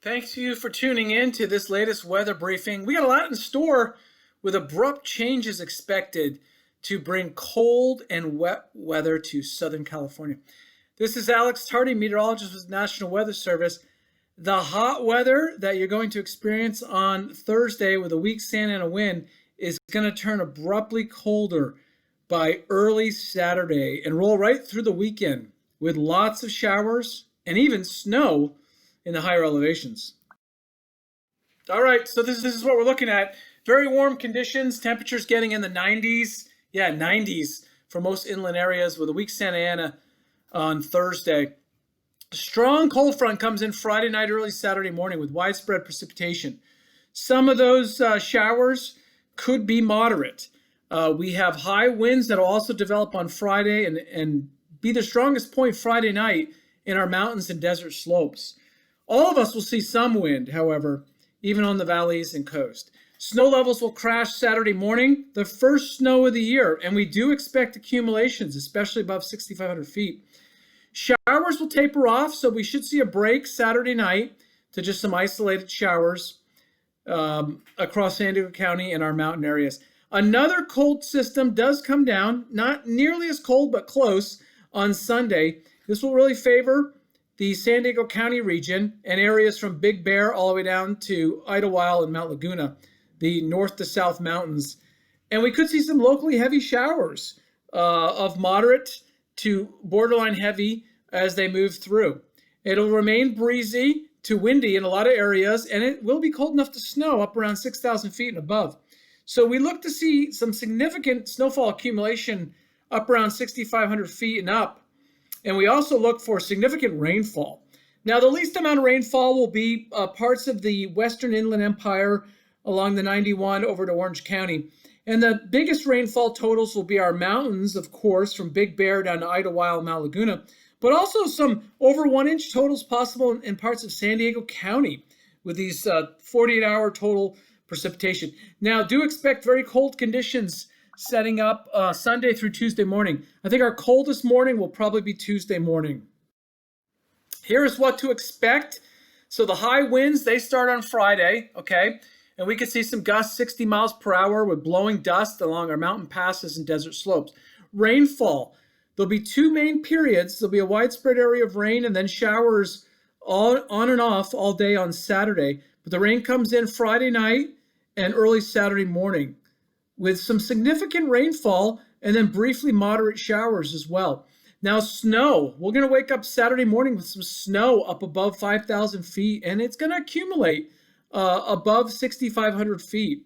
Thanks to you for tuning in to this latest weather briefing. We got a lot in store with abrupt changes expected to bring cold and wet weather to Southern California. This is Alex Tardy, meteorologist with National Weather Service. The hot weather that you're going to experience on Thursday with a weak Santa Ana wind is going to turn abruptly colder by early Saturday and roll right through the weekend with lots of showers and even snow in the higher elevations. All right, so this is what we're looking at. Very warm conditions, temperatures getting in the 90s. Yeah, 90s for most inland areas with a weak Santa Ana on Thursday. A strong cold front comes in Friday night, early Saturday morning with widespread precipitation. Some of those showers could be moderate. We have high winds that will also develop on Friday and be the strongest point Friday night in our mountains and desert slopes. All of us will see some wind, however, even on the valleys and coast. Snow levels will crash Saturday morning, the first snow of the year, and we do expect accumulations, especially above 6,500 feet. Showers will taper off, so we should see a break Saturday night to just some isolated showers across San Diego County and our mountain areas. Another cold system does come down, not nearly as cold, but close on Sunday. This will really favor the San Diego County region and areas from Big Bear all the way down to Idlewild and Mount Laguna, the north to south mountains. And we could see some locally heavy showers of moderate to borderline heavy as they move through. It'll remain breezy to windy in a lot of areas, and it will be cold enough to snow up around 6,000 feet and above. So we look to see some significant snowfall accumulation up around 6,500 feet and up. And we also look for significant rainfall. Now, the least amount of rainfall will be parts of the Western Inland Empire along the 91 over to Orange County. And the biggest rainfall totals will be our mountains, of course, from Big Bear down to Idlewild and Mount Laguna, but also some over 1 inch totals possible in parts of San Diego County with these 48-hour total precipitation. Now, do expect very cold conditions setting up Sunday through Tuesday morning. I think our coldest morning will probably be Tuesday morning. Here's what to expect. So the high winds, they start on Friday, okay? And we could see some gusts 60 miles per hour with blowing dust along our mountain passes and desert slopes. Rainfall, there'll be two main periods. There'll be a widespread area of rain and then showers on and off all day on Saturday. But the rain comes in Friday night and early Saturday morning, with some significant rainfall and then briefly moderate showers as well. Now, snow. We're going to wake up Saturday morning with some snow up above 5,000 feet, and it's going to accumulate above 6,500 feet.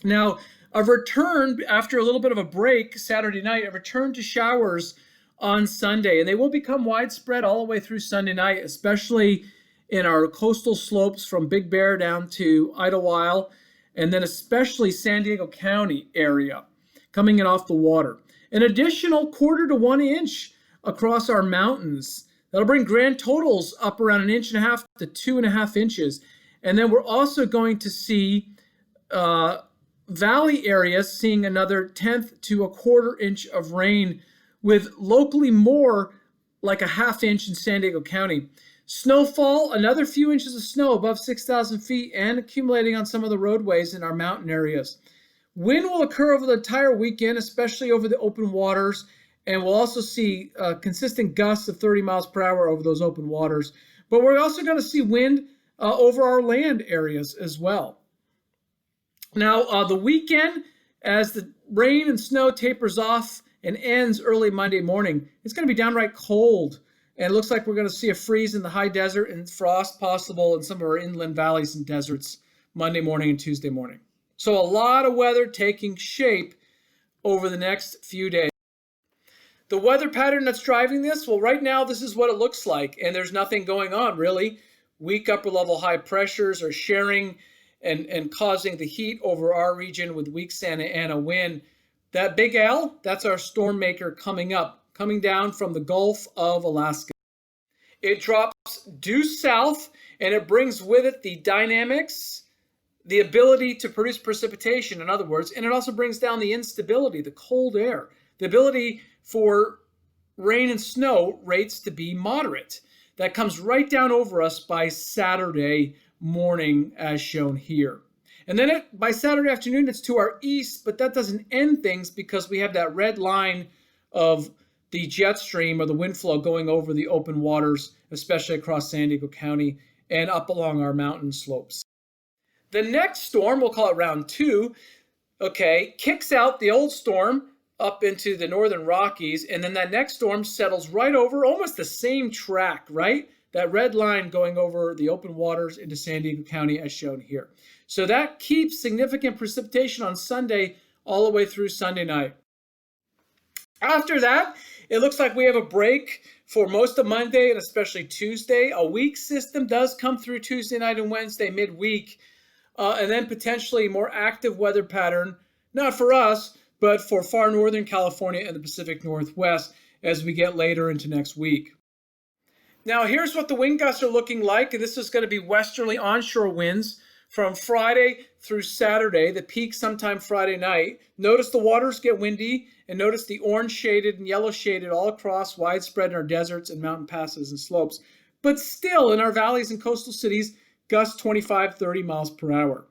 Now, a return after a little bit of a break Saturday night, a return to showers on Sunday, and they will become widespread all the way through Sunday night, especially in our coastal slopes from Big Bear down to Idlewild, and then especially San Diego County area coming in off the water. An additional 1/4 to 1 inch across our mountains. That'll bring grand totals up around 1.5 inches to 2.5 inches. And then we're also going to see valley areas seeing another 1/10 to 1/4 inch of rain, with locally more like 1/2 inch in San Diego County. Snowfall, another few inches of snow above 6,000 feet and accumulating on some of the roadways in our mountain areas. Wind will occur over the entire weekend, especially over the open waters, and we'll also see consistent gusts of 30 miles per hour over those open waters. But we're also going to see wind over our land areas as well. Now, the weekend, as the rain and snow tapers off and ends early Monday morning, it's going to be downright cold. And it looks like we're going to see a freeze in the high desert and frost possible in some of our inland valleys and deserts Monday morning and Tuesday morning. So a lot of weather taking shape over the next few days. The weather pattern that's driving this, well, right now this is what it looks like, and there's nothing going on really. Weak upper level high pressures are sharing and causing the heat over our region with weak Santa Ana wind. That big L, that's our storm maker coming down from the Gulf of Alaska. It drops due south, and it brings with it the dynamics, the ability to produce precipitation, in other words, and it also brings down the instability, the cold air, the ability for rain and snow rates to be moderate. that comes right down over us by Saturday morning, as shown here. And then by Saturday afternoon, it's to our east, but that doesn't end things because we have that red line of the jet stream or the wind flow going over the open waters, especially across San Diego County and up along our mountain slopes. The next storm, we'll call it round 2, okay, kicks out the old storm up into the northern Rockies, and then that next storm settles right over almost the same track, right? That red line going over the open waters into San Diego County as shown here. So that keeps significant precipitation on Sunday all the way through Sunday night. After that, it looks like we have a break for most of Monday and especially Tuesday. A weak system does come through Tuesday night and Wednesday midweek, and then potentially more active weather pattern, not for us, but for far northern California and the Pacific Northwest as we get later into next week. Now, here's what the wind gusts are looking like. This is going to be westerly onshore winds from Friday through Saturday, the peak sometime Friday night. Notice the waters get windy, and notice the orange shaded and yellow shaded all across, widespread in our deserts and mountain passes and slopes. But still, in our valleys and coastal cities, gusts 25, 30 miles per hour.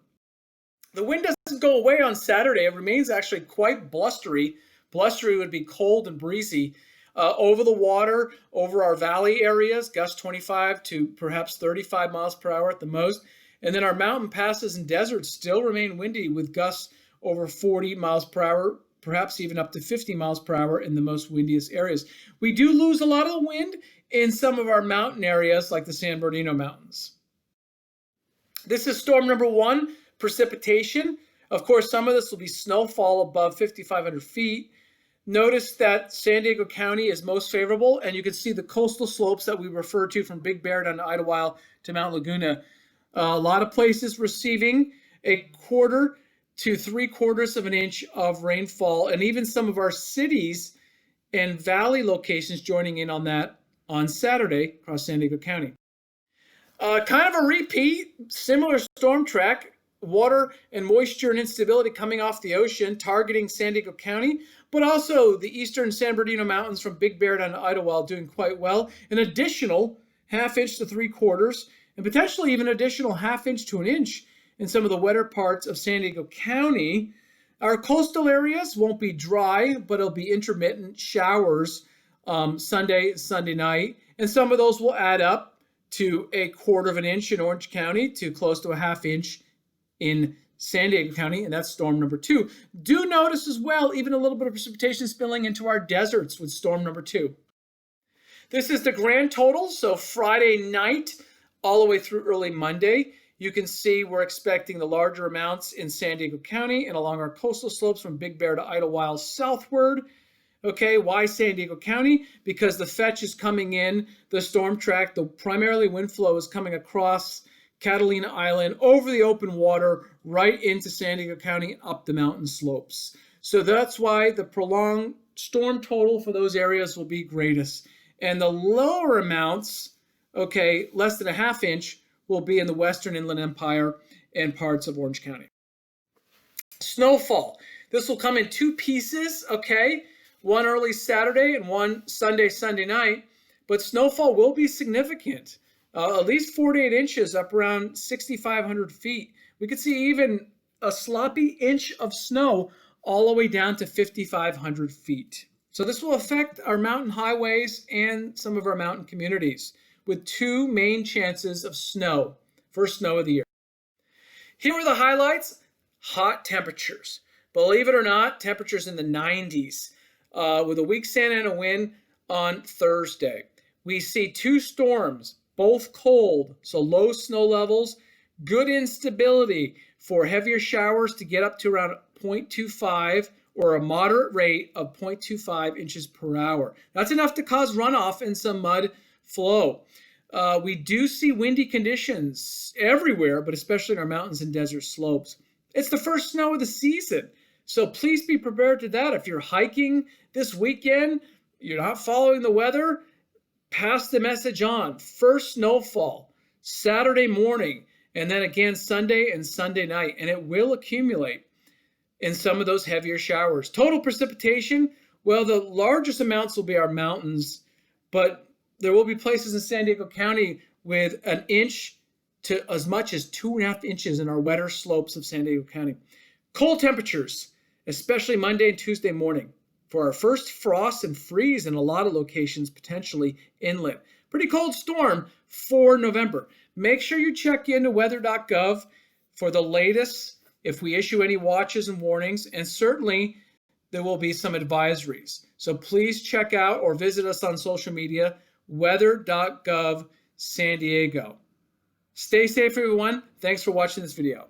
The wind doesn't go away on Saturday. It remains actually quite blustery. Blustery would be cold and breezy. Over the water, over our valley areas, gusts 25 to perhaps 35 miles per hour at the most. And then our mountain passes and deserts still remain windy with gusts over 40 miles per hour, perhaps even up to 50 miles per hour in the most windiest areas. We do lose a lot of the wind in some of our mountain areas like the San Bernardino Mountains. This is storm number 1, precipitation. Of course, some of this will be snowfall above 5,500 feet. Notice that San Diego County is most favorable, and you can see the coastal slopes that we refer to from Big Bear down to Idlewild to Mount Laguna. A lot of places receiving a 1/4 to 3/4 of an inch of rainfall, and even some of our cities and valley locations joining in on that on Saturday across San Diego County. Kind of a repeat, similar storm track, water and moisture and instability coming off the ocean, targeting San Diego County, but also the eastern San Bernardino Mountains from Big Bear down to Idlewild doing quite well. An additional 1/2 inch to 3/4, and potentially even additional 1/2 inch to 1 inch in some of the wetter parts of San Diego County. Our coastal areas won't be dry, but it'll be intermittent showers Sunday night, and some of those will add up to 1/4 of an inch in Orange County to close to 1/2 inch in San Diego County, and that's storm number 2. Do notice as well, even a little bit of precipitation spilling into our deserts with storm number 2. This is the grand total, so Friday night all the way through early Monday. You can see we're expecting the larger amounts in San Diego County and along our coastal slopes from Big Bear to Idlewild southward. Okay, why San Diego County? Because the fetch is coming in, the storm track, the primarily wind flow is coming across Catalina Island over the open water right into San Diego County up the mountain slopes. So that's why the prolonged storm total for those areas will be greatest. And the lower amounts, okay, less than 1/2 inch, will be in the Western Inland Empire and parts of Orange County. Snowfall. This will come in 2 pieces, okay? One early Saturday and one Sunday night. But snowfall will be significant. At least 4 to 8 inches up around 6,500 feet. We could see even a sloppy inch of snow all the way down to 5,500 feet. So this will affect our mountain highways and some of our mountain communities with 2 main chances of snow, first snow of the year. Here are the highlights: hot temperatures. Believe it or not, temperatures in the 90s with a weak Santa Ana wind on Thursday. We see 2 storms, both cold, so low snow levels, good instability for heavier showers to get up to around 0.25 or a moderate rate of 0.25 inches per hour. That's enough to cause runoff and some mud flow. We do see windy conditions everywhere, but especially in our mountains and desert slopes. It's the first snow of the season, so please be prepared to that. If you're hiking this weekend, you're not following the weather, pass the message on. First snowfall, Saturday morning, and then again Sunday and Sunday night, and it will accumulate in some of those heavier showers. Total precipitation, well, the largest amounts will be our mountains, but there will be places in San Diego County with an inch to as much as 2.5 inches in our wetter slopes of San Diego County. Cold temperatures, especially Monday and Tuesday morning, for our first frost and freeze in a lot of locations, potentially inland. Pretty cold storm for November. Make sure you check into weather.gov for the latest if we issue any watches and warnings, and certainly there will be some advisories. So please check out or visit us on social media, weather.gov San Diego. Stay safe, everyone. Thanks for watching this video.